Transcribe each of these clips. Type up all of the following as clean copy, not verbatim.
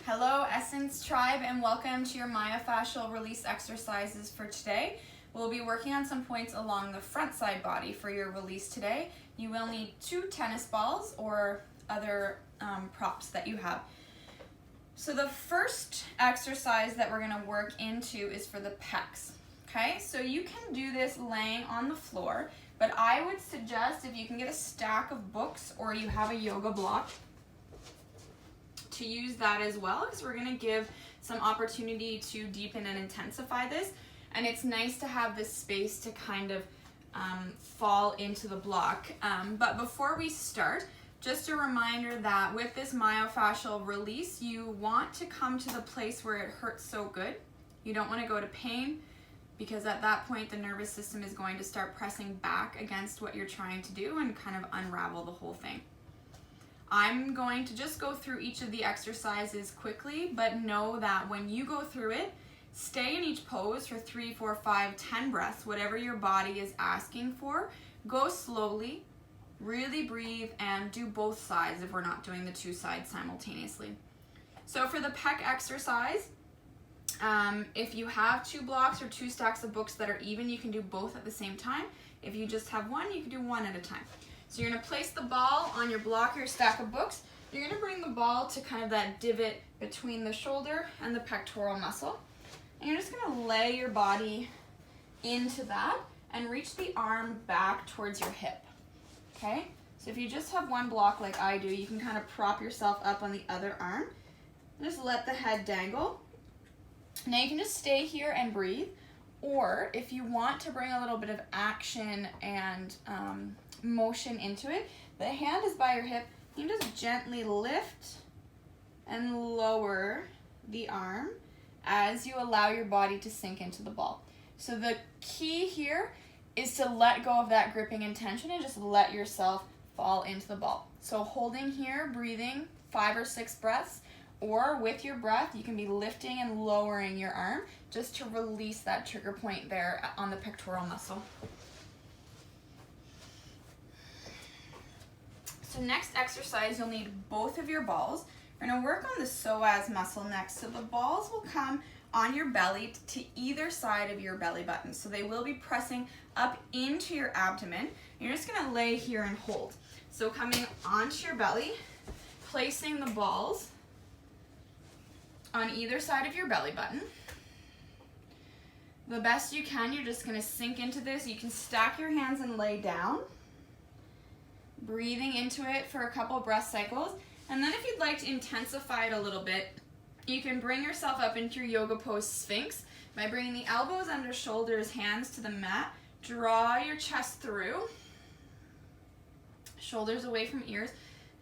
Hello Essence Tribe and welcome to your myofascial release exercises for today. We'll be working on some points along the front side body for your release today. You will need 2 tennis balls or other props that you have. So the first exercise that we're going to work into is for the pecs. Okay, so you can do this laying on the floor, but I would suggest if you can get a stack of books or you have a yoga block, to use that as well, because we're going to give some opportunity to deepen and intensify this, and it's nice to have this space to kind of fall into the block. But before we start, just a reminder that with this myofascial release, you want to come to the place where it hurts so good. You don't want to go to pain, because at that point the nervous system is going to start pressing back against what you're trying to do and kind of unravel the whole thing. I'm going to just go through each of the exercises quickly, but know that when you go through it, stay in each pose for 3, 4, 5, 10 breaths, whatever your body is asking for. Go slowly, really breathe, and do both sides if we're not doing the 2 sides simultaneously. So for the pec exercise, if you have 2 blocks or 2 stacks of books that are even, you can do both at the same time. If you just have one, you can do one at a time. So you're going to place the ball on your block or your stack of books. You're going to bring the ball to kind of that divot between the shoulder and the pectoral muscle. And you're just going to lay your body into that and reach the arm back towards your hip. Okay? So if you just have one block like I do, you can kind of prop yourself up on the other arm. Just let the head dangle. Now you can just stay here and breathe. Or if you want to bring a little bit of action and motion into it, the hand is by your hip. You can just gently lift and lower the arm as you allow your body to sink into the ball. So the key here is to let go of that gripping intention and just let yourself fall into the ball. So holding here, breathing 5 or 6 breaths, or with your breath, you can be lifting and lowering your arm just to release that trigger point there on the pectoral muscle. So next exercise, you'll need both of your balls. We're going to work on the psoas muscle next. So the balls will come on your belly to either side of your belly button. So they will be pressing up into your abdomen. You're just going to lay here and hold. So coming onto your belly, placing the balls on either side of your belly button. The best you can, you're just going to sink into this. You can stack your hands and lay down, breathing into it for a couple breath cycles. And then if you'd like to intensify it a little bit, you can bring yourself up into your yoga pose Sphinx by bringing the elbows under shoulders, hands to the mat. Draw your chest through, shoulders away from ears,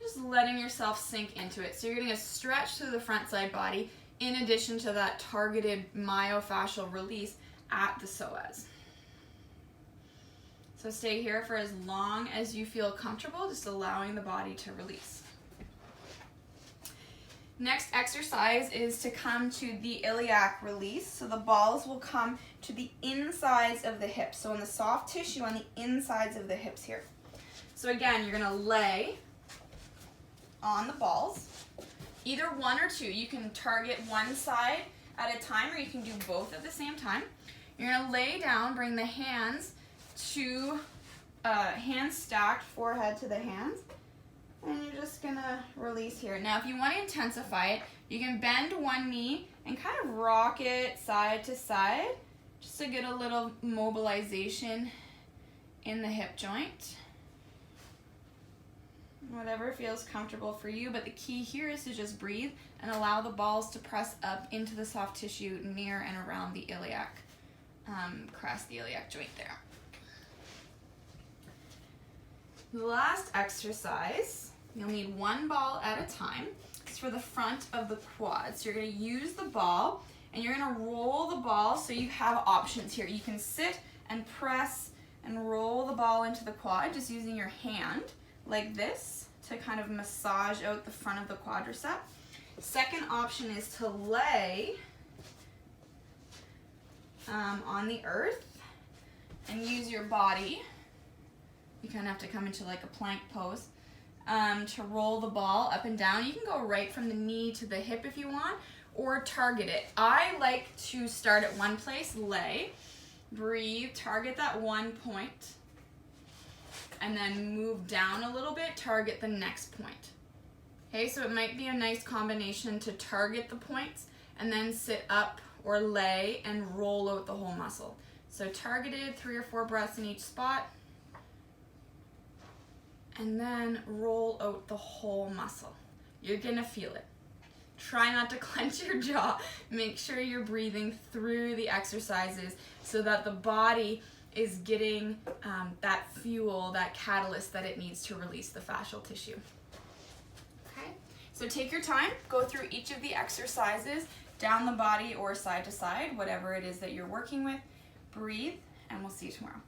just letting yourself sink into it. So you're getting a stretch through the front side body in addition to that targeted myofascial release at the psoas. So stay here for as long as you feel comfortable, just allowing the body to release. Next exercise is to come to the iliac release. So the balls will come to the insides of the hips. So on the soft tissue on the insides of the hips here. So again, you're going to lay on the balls, either 1 or 2. You can target one side at a time, or you can do both at the same time. You're going to lay down, bring the hands to hands stacked, forehead to the hands, and you're just going to release here. Now if you want to intensify it, you can bend one knee and kind of rock it side to side just to get a little mobilization in the hip joint. Whatever feels comfortable for you, but the key here is to just breathe and allow the balls to press up into the soft tissue near and around the iliac crest, the iliac joint there. The last exercise, you'll need 1 ball at a time. It's for the front of the quad. So you're going to use the ball and you're going to roll the ball, so you have options here. You can sit and press and roll the ball into the quad just using your hand like this to kind of massage out the front of the quadricep. Second option is to lay on the earth and use your body. You kind of have to come into like a plank pose to roll the ball up and down. You can go right from the knee to the hip if you want, or target it. I like to start at one place, lay, breathe, target that one point, and then move down a little bit, target the next point. Okay, so it might be a nice combination to target the points and then sit up or lay and roll out the whole muscle. So targeted, 3 or 4 breaths in each spot, and then roll out the whole muscle. You're gonna feel it. Try not to clench your jaw. Make sure you're breathing through the exercises so that the body is getting that fuel, that catalyst that it needs to release the fascial tissue. Okay, so take your time, go through each of the exercises, down the body or side to side, whatever it is that you're working with. Breathe, and we'll see you tomorrow.